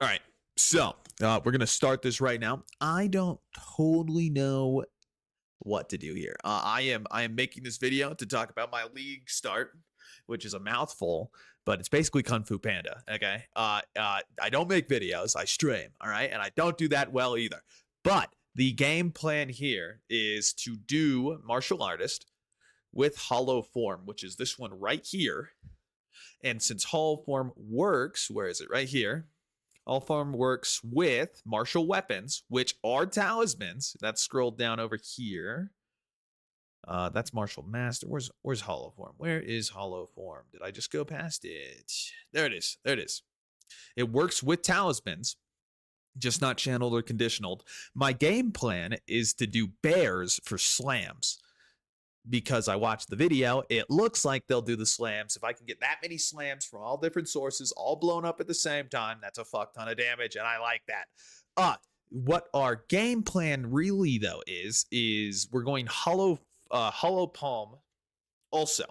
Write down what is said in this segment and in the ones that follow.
All right. So we're going to start this right now. I don't totally know what to do here. I am making this video to talk about my league start, which is a mouthful, but it's basically Kungfu Panda. Okay. I don't make videos. I stream. All right. And I don't do that well either. But the game plan here is to do martial artist with hollow form, which is this one right here. And since hollow form works, where is it? Right here. All form works with martial weapons, which are talismans. That's scrolled down over here. That's martial master. Where's hollow form? Where is hollow form? Did I just go past it? There it is. There it is. It works with talismans, just not channeled or conditioned. My game plan is to do bears for slams. Because I watched the video, it looks like they'll do the slams. If I can get that many slams from all different sources, all blown up at the same time, that's a fuck ton of damage, and I like that. What our game plan really though is we're going hollow palm also,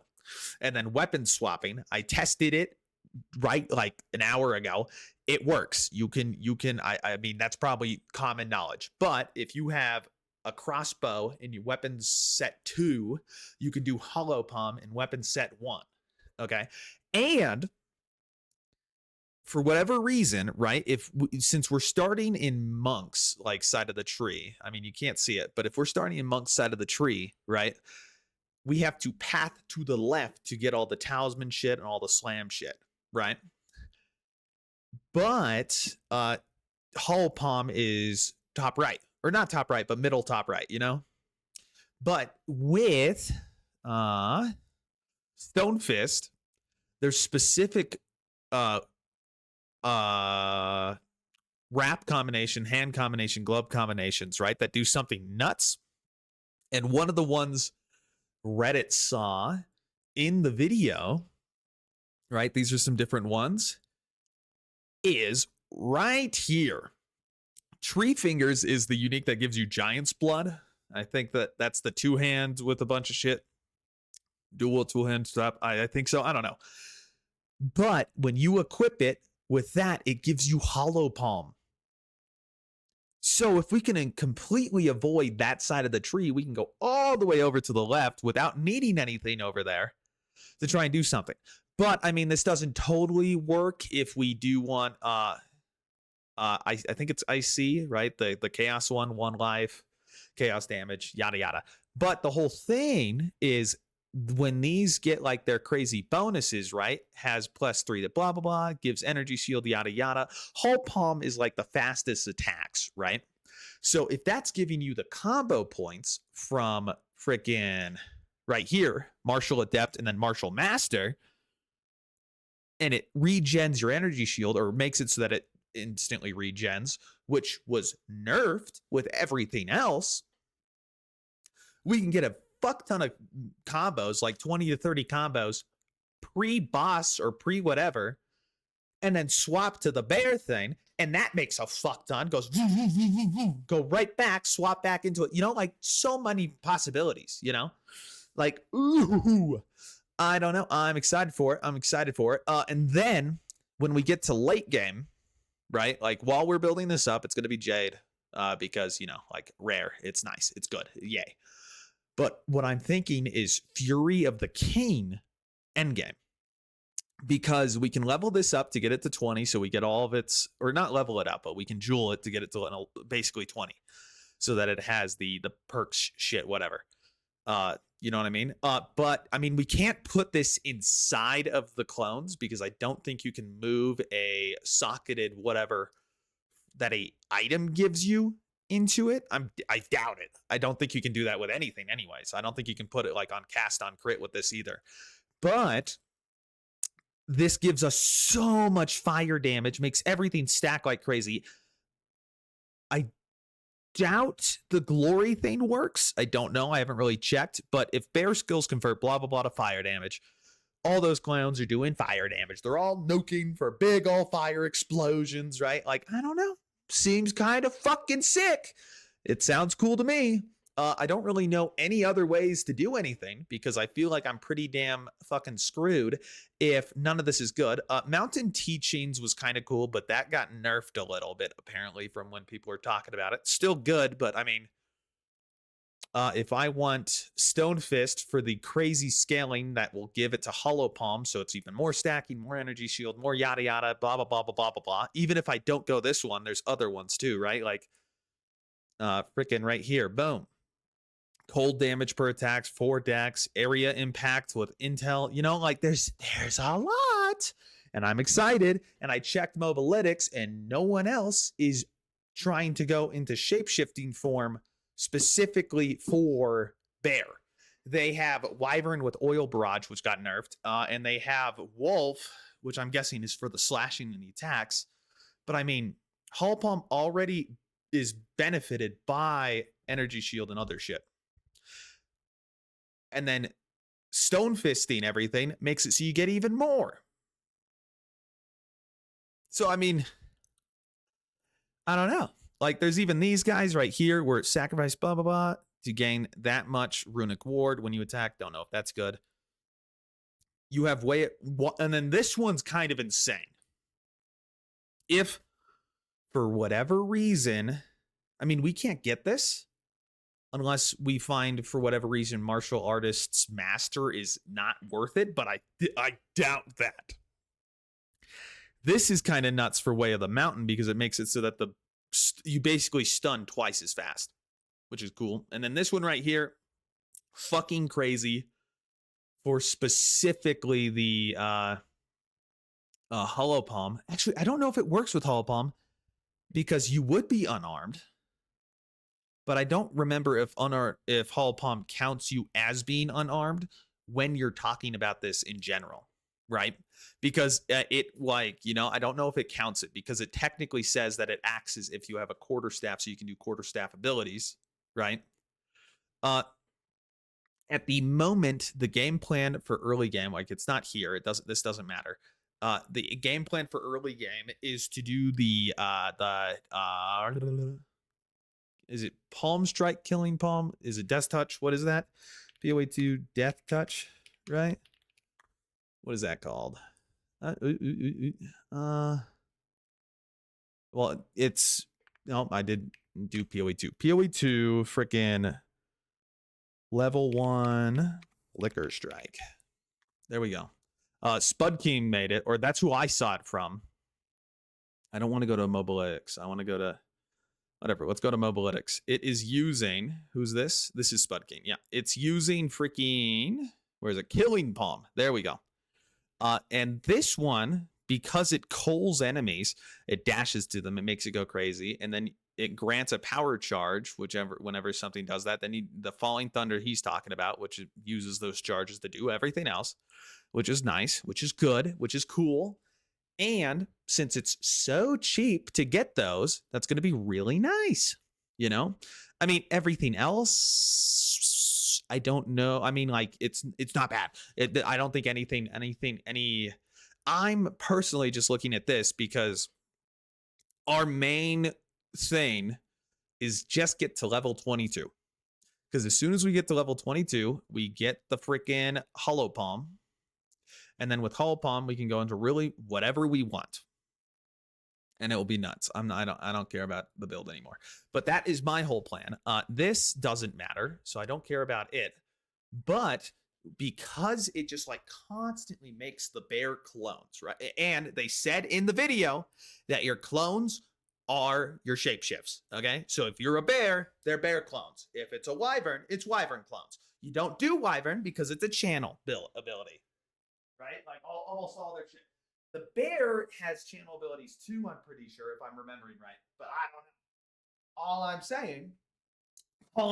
and then weapon swapping. I tested it right like an hour ago. It works. You can. I mean that's probably common knowledge, but if you have a crossbow in your weapons set 2, you can do hollow palm in weapon set 1. Okay. And for whatever reason, right, since we're starting in monk's like side of the tree, I mean you can't see it, but if we're starting in monk's side of the tree, right, we have to path to the left to get all the talisman shit and all the slam shit, right? But hollow palm is top right. Or not top right, but middle top right, you know? But with Stone Fist, there's specific wrap combination, hand combination, glove combinations, right? That do something nuts. And one of the ones Reddit saw in the video, right? These are some different ones, is right here. Tree Fingers is the unique that gives you Giant's Blood. I think that's the 2 hands with a bunch of shit. Dual 2 hand stop. I think so. I don't know. But when you equip it with that, it gives you hollow palm. So if we can completely avoid that side of the tree, we can go all the way over to the left without needing anything over there to try and do something. But I mean, this doesn't totally work if we do want I think it's IC, right? The chaos one life, chaos damage, yada yada. But the whole thing is when these get like their crazy bonuses, right? Has +3 to blah blah blah, gives energy shield, yada yada. Hull palm is like the fastest attacks, right? So if that's giving you the combo points from freaking right here, martial adept and then martial master, and it regens your energy shield or makes it so that it instantly regens, which was nerfed with everything else, we can get a fuck ton of combos, like 20 to 30 combos pre-boss or pre-whatever, and then swap to the bear thing, and that makes a fuck ton, goes go right back, swap back into it, you know, like so many possibilities, you know, like ooh, I don't know, I'm excited for it. And then when we get to late game, right? Like while we're building this up, it's going to be Jade because, you know, like rare. It's nice. It's good. Yay. But what I'm thinking is Fury of the King endgame. Because we can level this up to get it to 20. So we get all of its, or not level it up, but we can jewel it to get it to basically 20. So that it has the perks shit, whatever. You know what I mean? But I mean, we can't put this inside of the clones because I don't think you can move a socketed whatever that a item gives you into it. I doubt it. I don't think you can do that with anything anyways. I don't think you can put it like on cast on crit with this either. But this gives us so much fire damage, makes everything stack like crazy. I doubt the glory thing works. I don't know. I haven't really checked. But if bear skills convert blah, blah, blah to fire damage, all those clowns are doing fire damage. They're all nuking for big all fire explosions, right? Like, I don't know. Seems kind of fucking sick. It sounds cool to me. I don't really know any other ways to do anything because I feel like I'm pretty damn fucking screwed if none of this is good. Mountain Teachings was kind of cool, but that got nerfed a little bit apparently from when people were talking about it. Still good, but I mean, if I want Stone Fist for the crazy scaling that will give it to Hollow Palm, so it's even more stacking, more energy shield, more yada yada, blah blah blah blah blah blah blah. Even if I don't go this one, there's other ones too, right? Like, freaking right here, boom. Cold damage per attacks, 4 decks, area impact with intel. You know, like there's a lot, and I'm excited. And I checked Mobalytics, and no one else is trying to go into shapeshifting form specifically for bear. They have Wyvern with Oil Barrage, which got nerfed, and they have Wolf, which I'm guessing is for the slashing and the attacks. But I mean, Hull Palm already is benefited by Energy Shield and other shit. And then Stone Fisting everything makes it so you get even more. So, I mean, I don't know. Like, there's even these guys right here where it's sacrifice blah, blah, blah to gain that much runic ward when you attack. Don't know if that's good. You have way, and then this one's kind of insane. If, for whatever reason, I mean, we can't get this unless we find, for whatever reason, Martial Artist's Master is not worth it, but I doubt that. This is kind of nuts for Way of the Mountain because it makes it so that you basically stun twice as fast, which is cool. And then this one right here, fucking crazy for specifically the Hollow Palm. Actually, I don't know if it works with Hollow Palm because you would be unarmed, but I don't remember if Hollow Palm counts you as being unarmed when you're talking about this in general, right? Because it, like, you know, I don't know if it counts it because it technically says that it acts as if you have a quarterstaff, so you can do quarterstaff abilities, right? At the moment, the game plan for early game, like it's not here, this doesn't matter. The game plan for early game is to do is it Palm Strike Killing Palm? Is it Death Touch? What is that? POE 2 Death Touch, right? What is that called? Well, it's, no, I did do POE 2. POE 2 freaking level 1 Liquor Strike. There we go. Spud King made it, or that's who I saw it from. I don't want to go to Mobalytics. I want to go to whatever. Let's go to Mobalytics. It is using, who's this? This is Spud King. Yeah, it's using freaking, where's it? Killing Palm. There we go. And this one, because it culls enemies, it dashes to them, it makes it go crazy, and then it grants a power charge, whenever something does that. Then the Falling Thunder he's talking about, which uses those charges to do everything else, which is nice, which is good, which is cool. And since it's so cheap to get those, that's going to be really nice. You know, I mean, everything else, I don't know. I mean, like it's not bad. I don't think I'm personally just looking at this because our main thing is just get to level 22. Because as soon as we get to level 22, we get the freaking Hollow Palm. And then with Hollow Palm, we can go into really whatever we want. And it will be nuts. I don't care about the build anymore. But that is my whole plan. This doesn't matter, so I don't care about it. But because it just like constantly makes the bear clones, right? And they said in the video that your clones are your shapeshifts, okay? So if you're a bear, they're bear clones. If it's a wyvern, it's wyvern clones. You don't do wyvern because it's a channel ability, right? Like almost all their shit. The bear has channel abilities too, I'm pretty sure, if I'm remembering right. But I don't know. All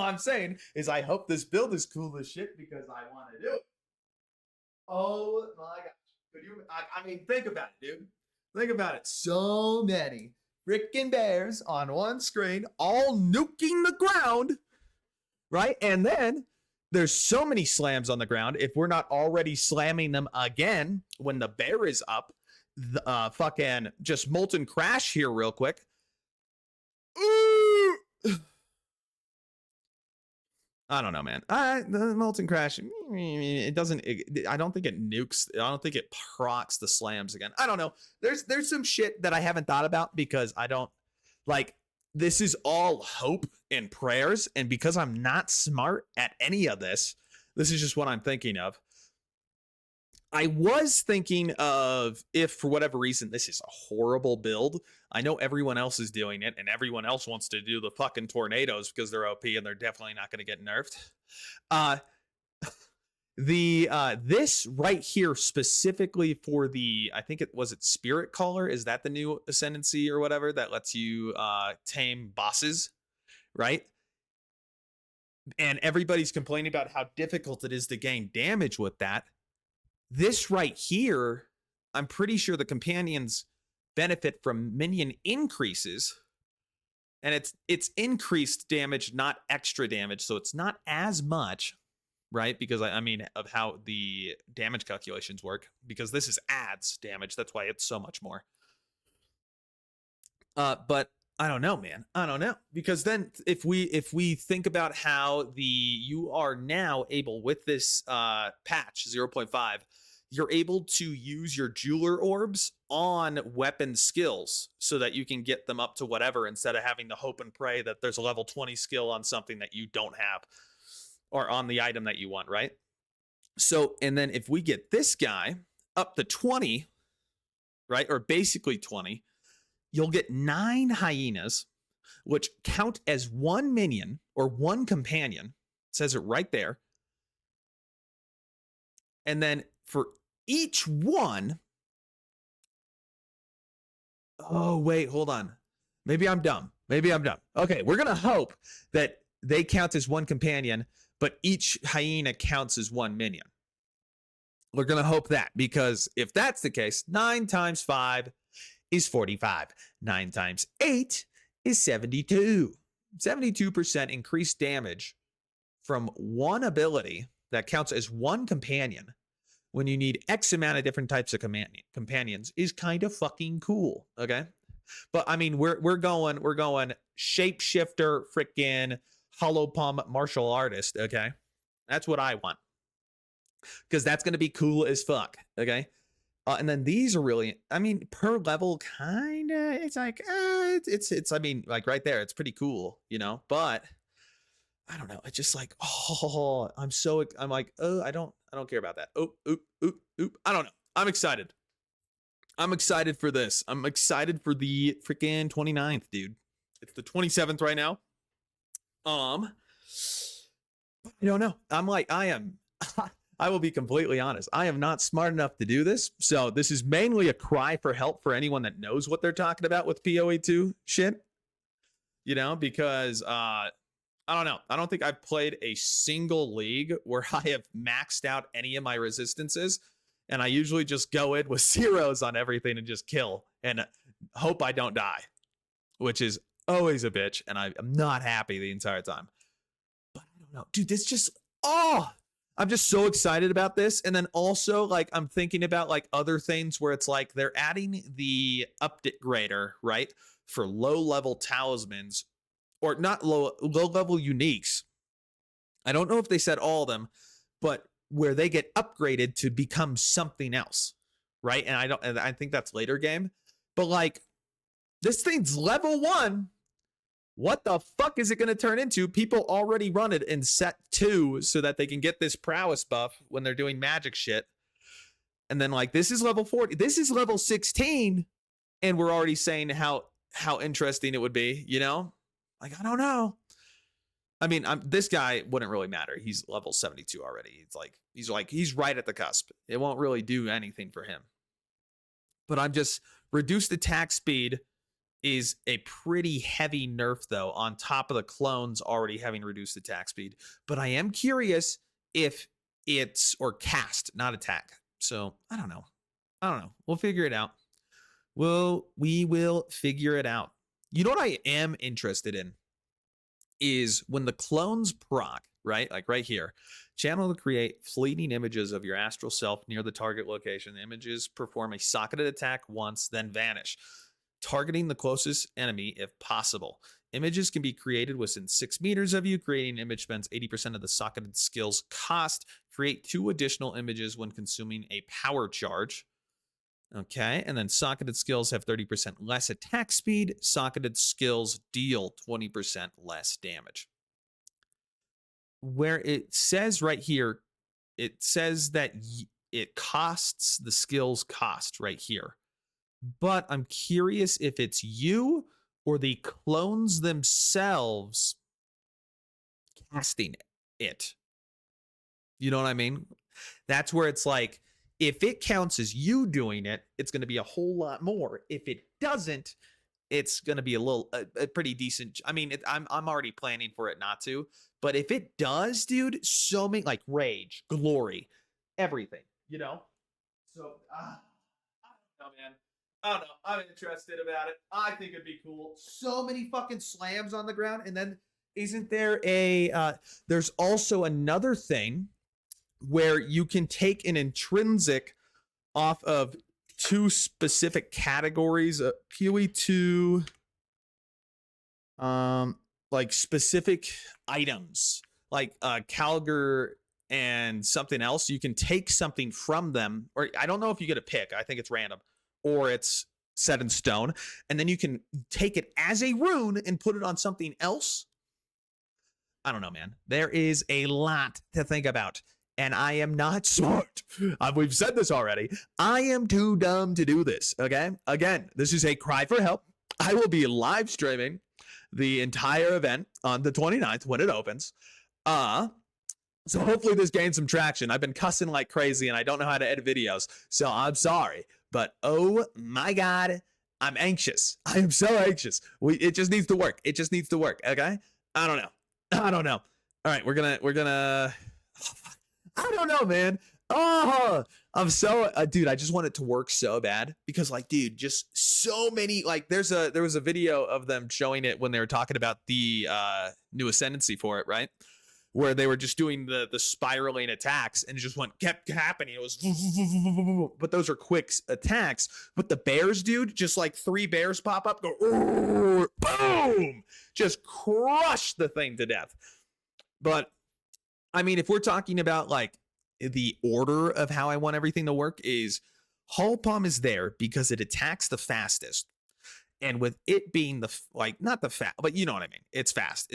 I'm saying is I hope this build is cool as shit because I want to do it. Oh my gosh. I mean, think about it, dude. Think about it. So many freaking bears on one screen, all nuking the ground, right? And then there's so many slams on the ground. If we're not already slamming them again when the bear is up, fucking just Molten Crash here real quick. Ooh. I don't know, man. The Molten Crash, it doesn't. I don't think it nukes. I don't think it procs the slams again. I don't know. There's some shit that I haven't thought about because I don't like. This is all hope and prayers, and because I'm not smart at any of this, this is just what I'm thinking of. I was thinking of if for whatever reason this is a horrible build. I know everyone else is doing it, and everyone else wants to do the fucking tornadoes because they're OP and they're definitely not going to get nerfed. This right here specifically for the, I think it was Spirit Caller. Is that the new ascendancy or whatever that lets you tame bosses, right? And everybody's complaining about how difficult it is to gain damage with that. This right here, I'm pretty sure the companions benefit from minion increases, and it's increased damage, not extra damage, so it's not as much, right? Because I mean of how the damage calculations work, because this is adds damage, that's why it's so much more. But I don't know, man. I don't know, because then if we think about how you are now able with this patch 0.5, you're able to use your jeweler orbs on weapon skills so that you can get them up to whatever instead of having to hope and pray that there's a level 20 skill on something that you don't have or on the item that you want, right? So, and then if we get this guy up to 20, right, or basically 20, you'll get 9 hyenas, which count as 1 minion or 1 companion. It says it right there. And then for each one, oh, wait, hold on. Maybe I'm dumb. Okay, we're going to hope that they count as 1 companion, but each hyena counts as 1 minion. We're going to hope that, because if that's the case, 9 times 5 is 45. 9 times 8 is 72. 72% increased damage from 1 ability that counts as 1 companion when you need X amount of different types of companions is kind of cool, okay? But I mean, we're going shapeshifter, freaking hollow palm martial artist, okay? That's what I want, because that's going to be cool as fuck, okay? And then these are really, I mean, per level, kind of, it's like, it's, I mean, like right there, it's pretty cool, you know? But I don't know. It's just like, oh, I'm like, oh, I don't care about that. Oop. I don't know. I'm excited. I'm excited for this. I'm excited for the freaking 29th, dude. It's the 27th right now. I don't know. I'm like, I will be completely honest. I am not smart enough to do this. So this is mainly a cry for help for anyone that knows what they're talking about with POE 2 shit. You know, because I don't know. I don't think I've played a single league where I have maxed out any of my resistances. And I usually just go in with zeros on everything and just kill and hope I don't die, which is always a bitch. And I'm not happy the entire time. But I don't know. Dude, this just, I'm just so excited about this. And then also, like, I'm thinking about like other things where it's like they're adding the update grader, right? For low level talismans, or not low level uniques. I don't know if they said all of them, but where they get upgraded to become something else, right? And I think that's later game. But like, this thing's level 1. What the fuck is it going to turn into? People already run it in set 2 so that they can get this prowess buff when they're doing magic shit. And then like, this is level 40. This is level 16. And we're already saying how interesting it would be, you know? Like, I don't know. I mean, this guy wouldn't really matter. He's level 72 already. He's right at the cusp. It won't really do anything for him. But I'm just, reduced attack speed is a pretty heavy nerf, though, on top of the clones already having reduced attack speed. But I am curious if it's, or cast, not attack. So I don't know. We'll figure it out. We will figure it out. You know what I am interested in is when the clones proc, right? Like right here, channel to create fleeting images of your astral self near the target location. The images perform a socketed attack once, then vanish, targeting the closest enemy if possible. Images can be created within 6 meters of you. Creating an image spends 80% of the socketed skills cost. Create 2 additional images when consuming a power charge. Okay, and then socketed skills have 30% less attack speed. Socketed skills deal 20% less damage. Where it says right here, it says that it costs, the skills cost right here. But I'm curious if it's you or the clones themselves casting it. You know what I mean? That's where it's like, if it counts as you doing it, it's going to be a whole lot more. If it doesn't, it's going to be a pretty decent. I mean, I'm already planning for it not to. But if it does, dude, so many, like rage, glory, everything, you know? So, I don't know, man. I don't know. I'm interested about it. I think it'd be cool. So many fucking slams on the ground. And then isn't there there's also another thing where you can take an intrinsic off of 2 specific categories, POE 2, like specific items, like Calgar and something else. You can take something from them, or I don't know if you get a pick. I think it's random, or it's set in stone, and then you can take it as a rune and put it on something else. I don't know, man. There is a lot to think about. And I am not smart. We've said this already. I am too dumb to do this, okay? Again, this is a cry for help. I will be live streaming the entire event on the 29th when it opens. So hopefully this gains some traction. I've been cussing like crazy and I don't know how to edit videos. So I'm sorry. But oh my God, I'm anxious. I am so anxious. It just needs to work. It just needs to work, okay? I don't know. All right, we're gonna... I don't know, man. Oh, I'm so dude, I just want it to work so bad because like, dude, just so many, like there was a video of them showing it when they were talking about the new ascendancy for it, right? Where they were just doing the spiraling attacks and it just kept happening. It was, but those are quick attacks. But the bears, dude, just like 3 bears pop up, go, boom, just crush the thing to death. But I mean, if we're talking about like the order of how I want everything to work, is Hollow Palm is there because it attacks the fastest. And with it being not the fast, but you know what I mean? It's fast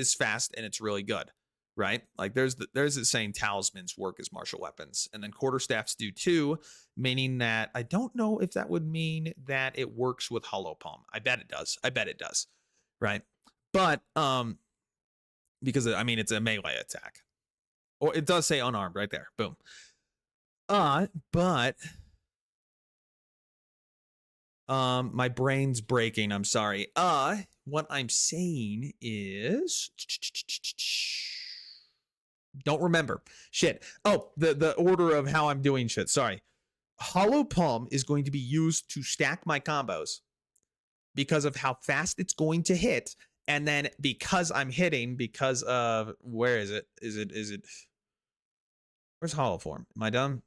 and it's really good, right? Like there's the saying talismans work as martial weapons, and then quarterstaffs do too, meaning that I don't know if that would mean that it works with Hollow Palm. I bet it does. Right? But because I mean it's a melee attack. Or it does say unarmed right there. Boom. But my brain's breaking. I'm sorry. What I'm saying is don't remember. Shit. Oh, the order of how I'm doing shit. Sorry. Hollow Palm is going to be used to stack my combos because of how fast it's going to hit. And then because I'm hitting, because of where is it? Where's Hollow Form? Am I done?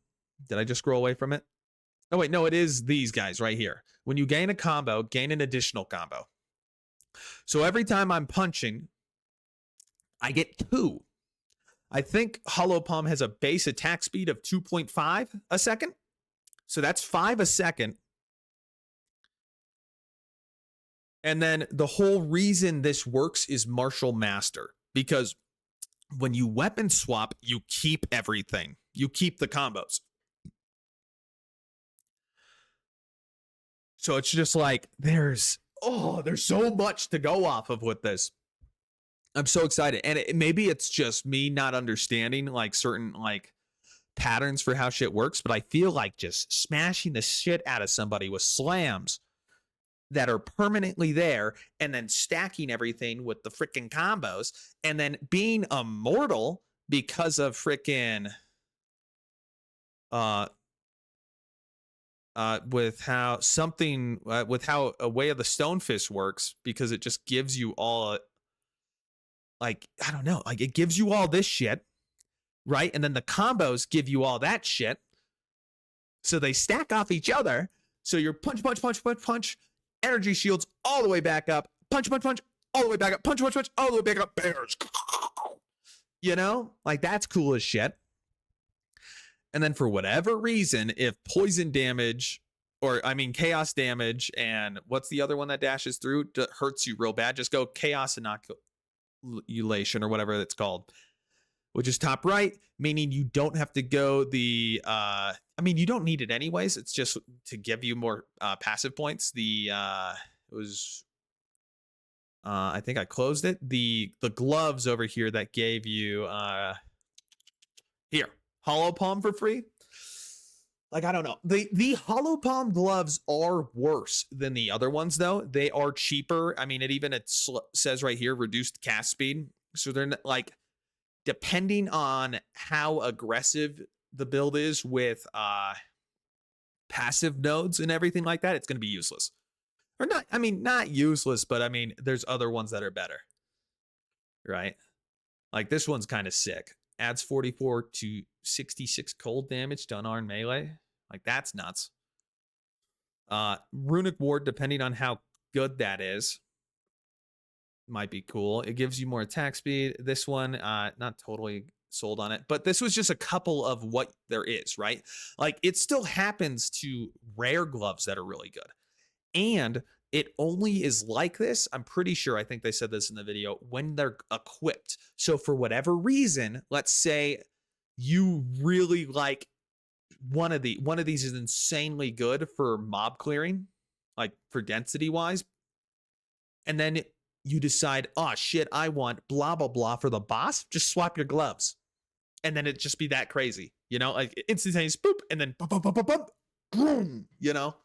Did I just scroll away from it? Oh, wait, no, it is these guys right here. When you gain a combo, gain an additional combo. So every time I'm punching, I get 2. I think Hollow Palm has a base attack speed of 2.5 a second. So that's 5 a second. And then the whole reason this works is Martial Master, because when you weapon swap, you keep everything. You keep the combos. So it's just like there's so much to go off of with this. I'm so excited. And maybe it's just me not understanding like certain like patterns for how shit works, but I feel like just smashing the shit out of somebody with slams that are permanently there and then stacking everything with the freaking combos and then being immortal because of freaking with how a Way of the Stonefist works, because it just gives you all like, I don't know, like it gives you all this shit, right? And then the combos give you all that shit. So they stack off each other. So you're punch, energy shields all the way back up, punch, all the way back up, punch, punch, punch, all the way back up, bears. You know, like that's cool as shit. And then for whatever reason, if poison damage, or I mean chaos damage, and what's the other one that dashes through hurts you real bad, just go chaos inoculation or whatever it's called, which is top right, meaning you don't have to go the I mean, you don't need it anyways. It's just to give you more passive points. The it was I think I closed it. The gloves over here that gave you here, hollow palm for free. Like, I don't know. The hollow palm gloves are worse than the other ones, though. They are cheaper. I mean, it says right here, reduced cast speed. So they're not, like, depending on how aggressive the build is with passive nodes and everything like that, it's going to be useless. Or not, I mean, not useless, but I mean, there's other ones that are better. Right? Like, this one's kind of sick. Adds 44 to 66 cold damage to unarmed melee. Like, that's nuts. Runic Ward, depending on how good that is, might be cool. It gives you more attack speed. This one, not totally sold on it, but this was just a couple of what there is, right? Like, it still happens to rare gloves that are really good. And it only is like this, I'm pretty sure, I think they said this in the video, when they're equipped. So for whatever reason, let's say you really like one of these is insanely good for mob clearing, like for density wise. And then you decide, oh shit, I want blah, blah, blah for the boss. Just swap your gloves. And then it'd just be that crazy, you know, like instantaneous boop, and then bump, bump, bump, bump, bump, boom, you know,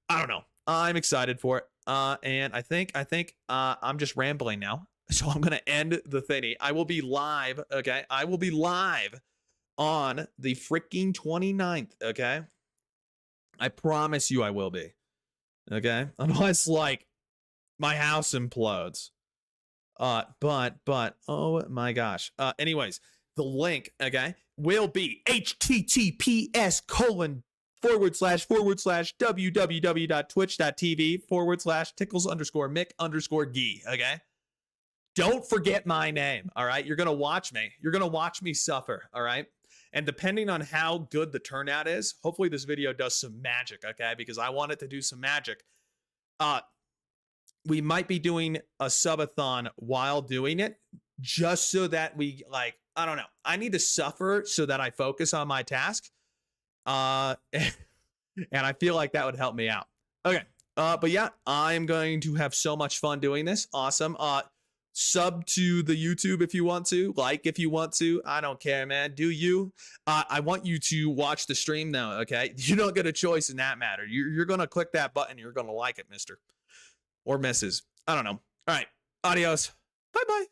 I don't know. I'm excited for it. And I think I'm just rambling now. So I'm going to end the thingy. I will be live. Okay. I will be live on the freaking 29th. Okay. I promise you I will be. Okay. Unless like my house implodes. But, oh my gosh. Anyways, the link, okay, will be https://www.twitch.tv/tickles_Mick_Gee. Okay. Don't forget my name. All right. You're going to watch me. You're going to watch me suffer. All right. And depending on how good the turnout is, hopefully this video does some magic. Okay. Because I want it to do some magic. We might be doing a subathon while doing it, just so that we, like, I don't know. I need to suffer so that I focus on my task. And I feel like that would help me out. Okay. But yeah, I'm going to have so much fun doing this. Awesome. Sub to the YouTube if you want to, like if you want to. I don't care, man. Do you? I want you to watch the stream though, okay? You don't get a choice in that matter. You're going to click that button. You're going to like it, mister. Or misses. I don't know. All right. Adios. Bye-bye.